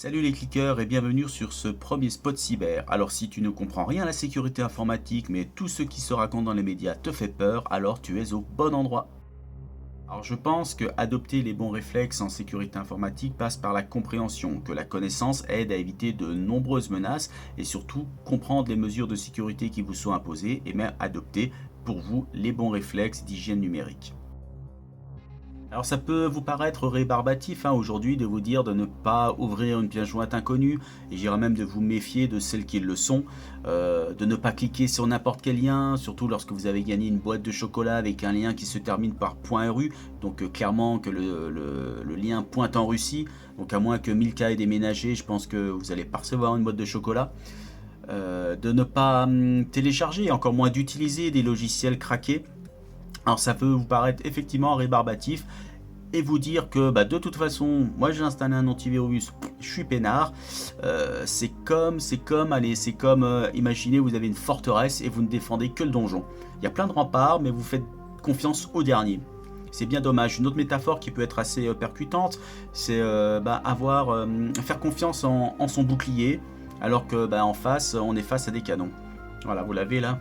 Salut les cliqueurs et bienvenue sur ce premier spot cyber. Alors si tu ne comprends rien à la sécurité informatique mais tout ce qui se raconte dans les médias te fait peur, alors tu es au bon endroit. Alors je pense que adopter les bons réflexes en sécurité informatique passe par la compréhension, que la connaissance aide à éviter de nombreuses menaces et surtout comprendre les mesures de sécurité qui vous sont imposées et même adopter pour vous les bons réflexes d'hygiène numérique. Alors ça peut vous paraître rébarbatif aujourd'hui de vous dire de ne pas ouvrir une pièce jointe inconnue, et j'irais même de vous méfier de celles qui le sont, de ne pas cliquer sur n'importe quel lien, surtout lorsque vous avez gagné une boîte de chocolat avec un lien qui se termine par .ru, donc clairement que le lien pointe en Russie, donc à moins que Milka ait déménagé, je pense que vous n'allez pas recevoir une boîte de chocolat. De ne pas télécharger, encore moins d'utiliser des logiciels craqués. Alors ça peut vous paraître effectivement rébarbatif et vous dire que de toute façon, moi j'ai installé un antivirus, je suis peinard. C'est comme, imaginez vous avez une forteresse et vous ne défendez que le donjon. Il y a plein de remparts, mais vous faites confiance au dernier. C'est bien dommage. Une autre métaphore qui peut être assez percutante, c'est faire confiance en son bouclier, alors que en face, on est face à des canons. Voilà, vous l'avez là.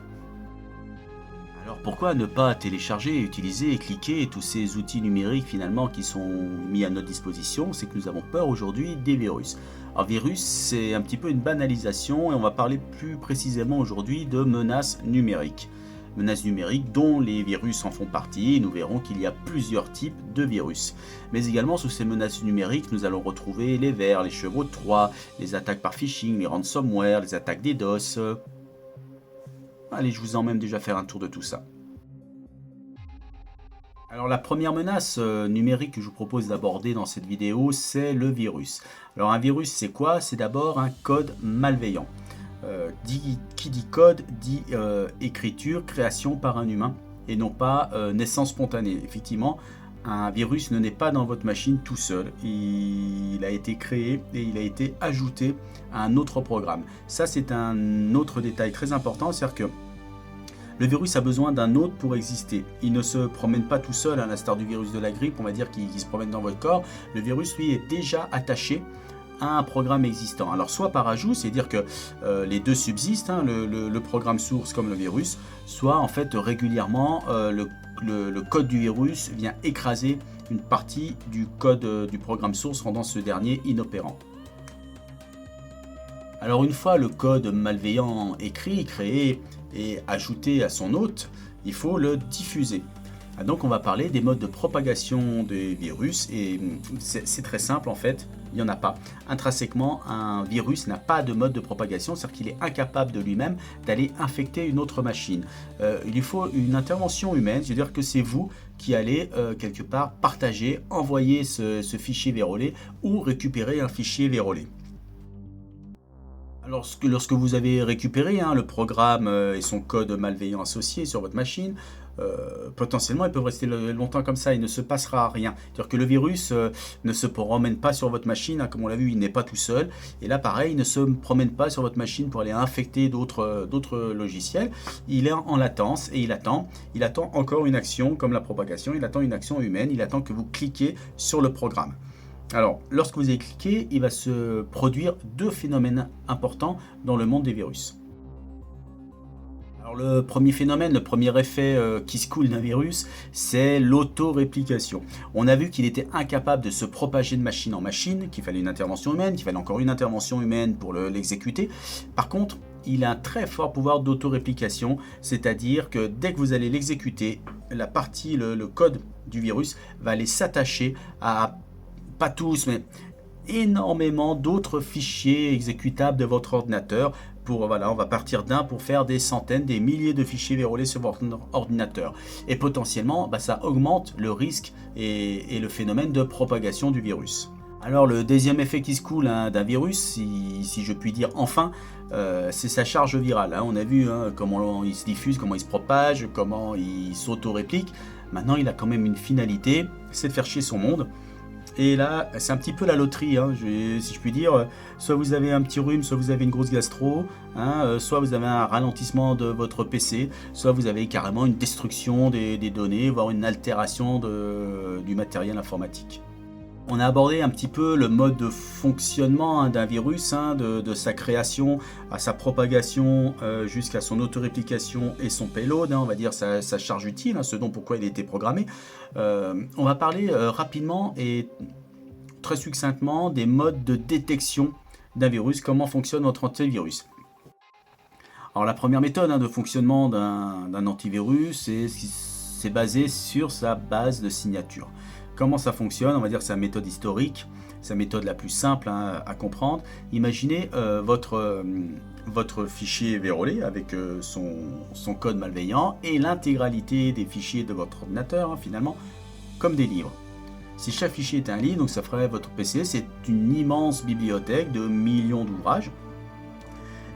Alors pourquoi ne pas télécharger, utiliser et cliquer tous ces outils numériques finalement qui sont mis à notre disposition? C'est que nous avons peur aujourd'hui des virus. Alors virus, c'est un petit peu une banalisation et on va parler plus précisément aujourd'hui de menaces numériques. Menaces numériques dont les virus en font partie, et nous verrons qu'il y a plusieurs types de virus. Mais également sous ces menaces numériques, nous allons retrouver les vers, les chevaux de Troie, les attaques par phishing, les ransomware, les attaques DDoS. Allez, je vous emmène déjà faire un tour de tout ça. Alors la première menace numérique que je vous propose d'aborder dans cette vidéo, c'est le virus. Alors un virus, c'est quoi? C'est d'abord un code malveillant. Qui dit code dit écriture, création par un humain et non pas naissance spontanée. Effectivement, un virus ne naît pas dans votre machine tout seul. Il a été créé et il a été ajouté à un autre programme. Ça, c'est un autre détail très important, c'est-à-dire que le virus a besoin d'un hôte pour exister. Il ne se promène pas tout seul, à l'instar du virus de la grippe, on va dire, qui se promène dans votre corps. Le virus, lui, est déjà attaché à un programme existant. Alors soit par ajout, c'est-à-dire que les deux subsistent, hein, le programme source comme le virus, soit en fait régulièrement le code du virus vient écraser une partie du code du programme source, rendant ce dernier inopérant. Alors une fois le code malveillant écrit, créé et ajouté à son hôte, il faut le diffuser. Donc on va parler des modes de propagation des virus et c'est très simple en fait, il n'y en a pas. Intrinsèquement, un virus n'a pas de mode de propagation, c'est-à-dire qu'il est incapable de lui-même d'aller infecter une autre machine. Il lui faut une intervention humaine, c'est-à-dire que c'est vous qui allez quelque part partager, envoyer ce fichier vérolé ou récupérer un fichier vérolé. Alors, lorsque vous avez récupéré le programme et son code malveillant associé sur votre machine, potentiellement ils peuvent rester longtemps comme ça, il ne se passera rien. C'est-à-dire que le virus ne se promène pas sur votre machine, hein, comme on l'a vu, il n'est pas tout seul. Et là, pareil, il ne se promène pas sur votre machine pour aller infecter d'autres logiciels. Il est en latence et il attend encore une action comme la propagation, il attend une action humaine, il attend que vous cliquiez sur le programme. Alors, lorsque vous avez cliqué, il va se produire deux phénomènes importants dans le monde des virus. Alors, le premier phénomène, le premier effet qui se coule d'un virus, c'est l'auto-réplication. On a vu qu'il était incapable de se propager de machine en machine, qu'il fallait une intervention humaine, qu'il fallait encore une intervention humaine pour l'exécuter. Par contre, il a un très fort pouvoir d'auto-réplication, c'est-à-dire que dès que vous allez l'exécuter, la partie, le code du virus va aller s'attacher à pas tous, mais énormément d'autres fichiers exécutables de votre ordinateur. On va partir d'un pour faire des centaines, des milliers de fichiers vérolés sur votre ordinateur. Et potentiellement, ça augmente le risque et le phénomène de propagation du virus. Alors le deuxième effet qui se coule d'un virus, si je puis dire enfin, c'est sa charge virale. On a vu comment il se diffuse, comment il se propage, comment il s'auto-réplique. Maintenant, il a quand même une finalité, c'est de faire chier son monde. Et là, c'est un petit peu la loterie, si je puis dire. Soit vous avez un petit rhume, soit vous avez une grosse gastro, soit vous avez un ralentissement de votre PC, soit vous avez carrément une destruction des données, voire une altération du matériel informatique. On a abordé un petit peu le mode de fonctionnement d'un virus, de sa création à sa propagation jusqu'à son autoréplication et son payload, on va dire sa charge utile, ce dont pourquoi il a été programmé. On va parler rapidement et très succinctement des modes de détection d'un virus, comment fonctionne notre antivirus. Alors la première méthode de fonctionnement d'un antivirus, c'est basé sur sa base de signature. Comment ça fonctionne? On va dire que c'est sa méthode historique, sa méthode la plus simple à comprendre. Imaginez votre fichier vérolé avec son code malveillant et l'intégralité des fichiers de votre ordinateur, finalement, comme des livres. Si chaque fichier est un livre, donc ça ferait votre PC, c'est une immense bibliothèque de millions d'ouvrages.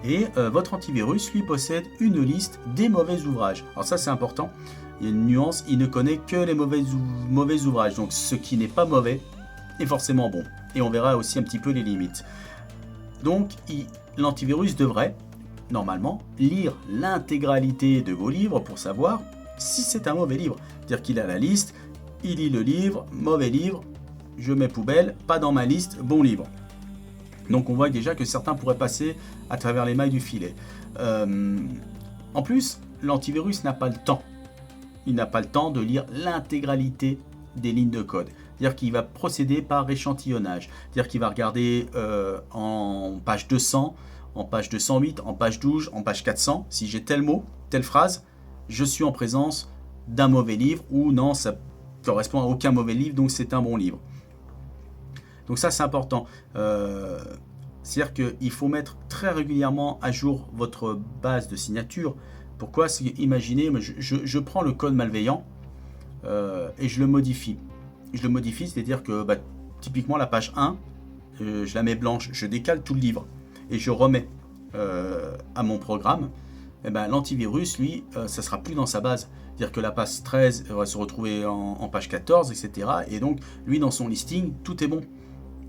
Et votre antivirus, lui, possède une liste des mauvais ouvrages. Alors ça, c'est important. Il y a une nuance, il ne connaît que les mauvais ouvrages. Donc ce qui n'est pas mauvais est forcément bon. Et on verra aussi un petit peu les limites. Donc l'antivirus devrait, normalement, lire l'intégralité de vos livres pour savoir si c'est un mauvais livre. C'est-à-dire qu'il a la liste, il lit le livre, mauvais livre, je mets poubelle, pas dans ma liste, bon livre. Donc on voit déjà que certains pourraient passer à travers les mailles du filet. En plus, l'antivirus n'a pas le temps. Il n'a pas le temps de lire l'intégralité des lignes de code. C'est-à-dire qu'il va procéder par échantillonnage. C'est-à-dire qu'il va regarder en page 200, en page 208, en page 12, en page 400. Si j'ai tel mot, telle phrase, je suis en présence d'un mauvais livre ou non, ça correspond à aucun mauvais livre, donc c'est un bon livre. Donc ça, c'est important. C'est-à-dire qu'il faut mettre très régulièrement à jour votre base de signature. Pourquoi? Imaginez, je prends le code malveillant et je le modifie. Je le modifie, c'est-à-dire que typiquement la page 1, je la mets blanche, je décale tout le livre et je remets à mon programme. L'antivirus, lui, ça sera plus dans sa base. C'est-à-dire que la page 13 va se retrouver en page 14, etc. Et donc, lui, dans son listing, tout est bon.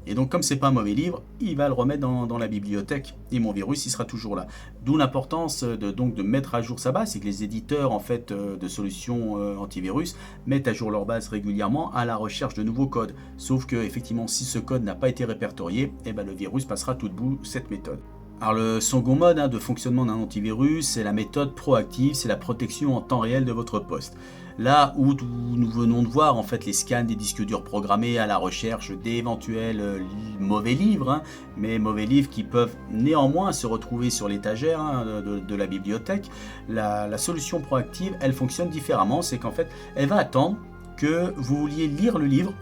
Et donc, comme c'est pas un mauvais livre, il va le remettre dans la bibliothèque. Et mon virus, il sera toujours là. D'où l'importance de mettre à jour sa base. C'est que les éditeurs de solutions antivirus mettent à jour leur base régulièrement à la recherche de nouveaux codes. Sauf que, effectivement, si ce code n'a pas été répertorié, le virus passera tout de bout cette méthode. Alors le second mode de fonctionnement d'un antivirus, c'est la méthode proactive, c'est la protection en temps réel de votre poste. Là où nous venons de voir en fait les scans des disques durs programmés à la recherche d'éventuels mauvais livres, mais mauvais livres qui peuvent néanmoins se retrouver sur l'étagère de la bibliothèque, la solution proactive, elle fonctionne différemment, c'est qu'en fait, elle va attendre que vous vouliez lire le livre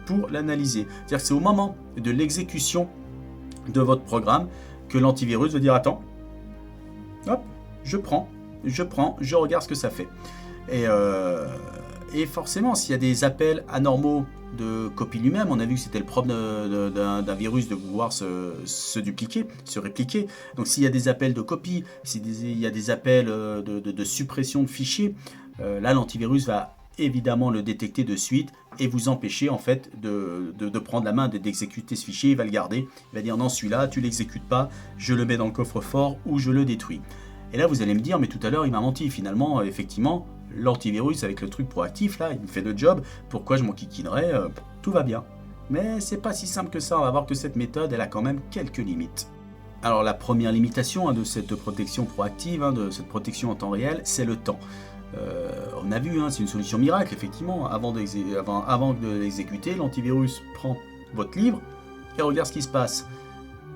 pour l'analyser. C'est-à-dire que c'est au moment de l'exécution de votre programme que l'antivirus va dire attends, hop, je prends, je regarde ce que ça fait. Et forcément, s'il y a des appels anormaux de copie lui-même, on a vu que c'était le problème d'un virus de pouvoir se dupliquer, se répliquer. Donc s'il y a des appels de copie, s'il y a des appels de suppression de fichiers, là l'antivirus va évidemment le détecter de suite et vous empêcher en fait de prendre la main, d'exécuter ce fichier. Il va le garder, il va dire non, celui-là tu l'exécutes pas, je le mets dans le coffre-fort ou je le détruis. Et là vous allez me dire mais tout à l'heure il m'a menti, finalement effectivement l'antivirus avec le truc proactif là il me fait le job, pourquoi je m'en kikinerais, tout va bien. Mais c'est pas si simple que ça, on va voir que cette méthode elle a quand même quelques limites. Alors la première limitation de cette protection proactive, de cette protection en temps réel, c'est le temps. On a vu, c'est une solution miracle, effectivement. Avant de l'exécuter, l'antivirus prend votre livre et regarde ce qui se passe.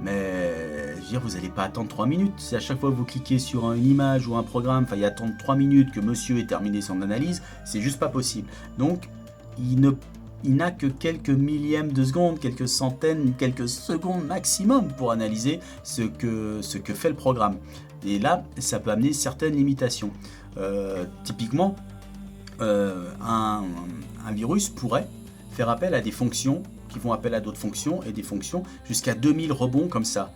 Mais je veux dire, vous n'allez pas attendre 3 minutes. Si à chaque fois que vous cliquez sur une image ou un programme, il y a attendre 3 minutes que monsieur ait terminé son analyse, c'est juste pas possible. Donc, il n'a que quelques millièmes de secondes, quelques centaines, quelques secondes maximum pour analyser ce que fait le programme. Et là, ça peut amener certaines limitations. Typiquement, un virus pourrait faire appel à des fonctions qui font appel à d'autres fonctions et des fonctions jusqu'à 2000 rebonds comme ça.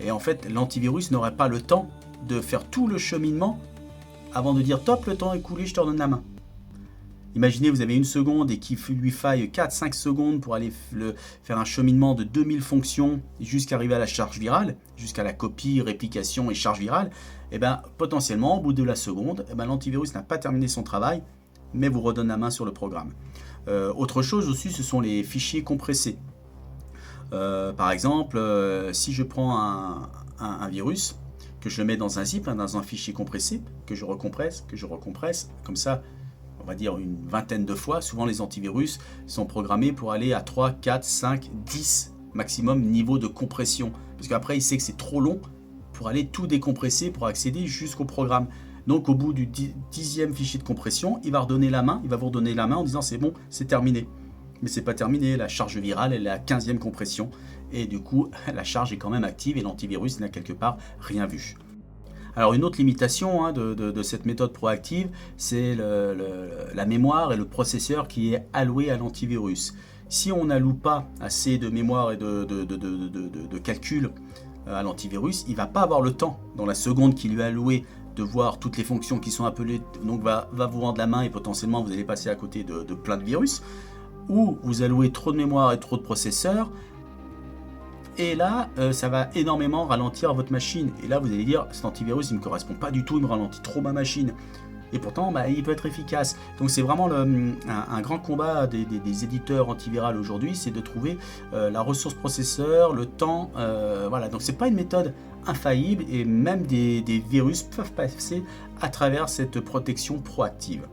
Et en fait, l'antivirus n'aurait pas le temps de faire tout le cheminement avant de dire top, le temps est coulé, je te redonne la main. Imaginez, vous avez 1 seconde et qu'il lui faille 4-5 secondes pour aller faire un cheminement de 2000 fonctions jusqu'à arriver à la charge virale, jusqu'à la copie, réplication et charge virale. Et potentiellement, au bout de la seconde, l'antivirus n'a pas terminé son travail mais vous redonne la main sur le programme. Autre chose aussi, ce sont les fichiers compressés. Par exemple, si je prends un virus, que je le mets dans un zip, dans un fichier compressé, que je recompresse, comme ça, on va dire une vingtaine de fois. Souvent les antivirus sont programmés pour aller à 3, 4, 5, 10 maximum niveau de compression. Parce qu'après il sait que c'est trop long pour aller tout décompresser, pour accéder jusqu'au programme. Donc au bout du 10e fichier de compression, il va vous redonner la main en disant c'est bon, c'est terminé. Mais c'est pas terminé, la charge virale elle est à 15e compression et du coup la charge est quand même active et l'antivirus n'a quelque part rien vu. Alors une autre limitation de cette méthode proactive, c'est la mémoire et le processeur qui est alloué à l'antivirus. Si on n'alloue pas assez de mémoire et de calcul à l'antivirus, il ne va pas avoir le temps, dans la seconde qui lui est allouée, de voir toutes les fonctions qui sont appelées, donc va vous rendre la main et potentiellement vous allez passer à côté de plein de virus, ou vous allouez trop de mémoire et trop de processeur, et là ça va énormément ralentir votre machine, et là vous allez dire cet antivirus il ne me correspond pas du tout, il me ralentit trop ma machine, et pourtant il peut être efficace. Donc c'est vraiment un grand combat des éditeurs antivirales aujourd'hui, c'est de trouver la ressource processeur, le temps, voilà. Donc c'est pas une méthode infaillible, et même des virus peuvent passer à travers cette protection proactive.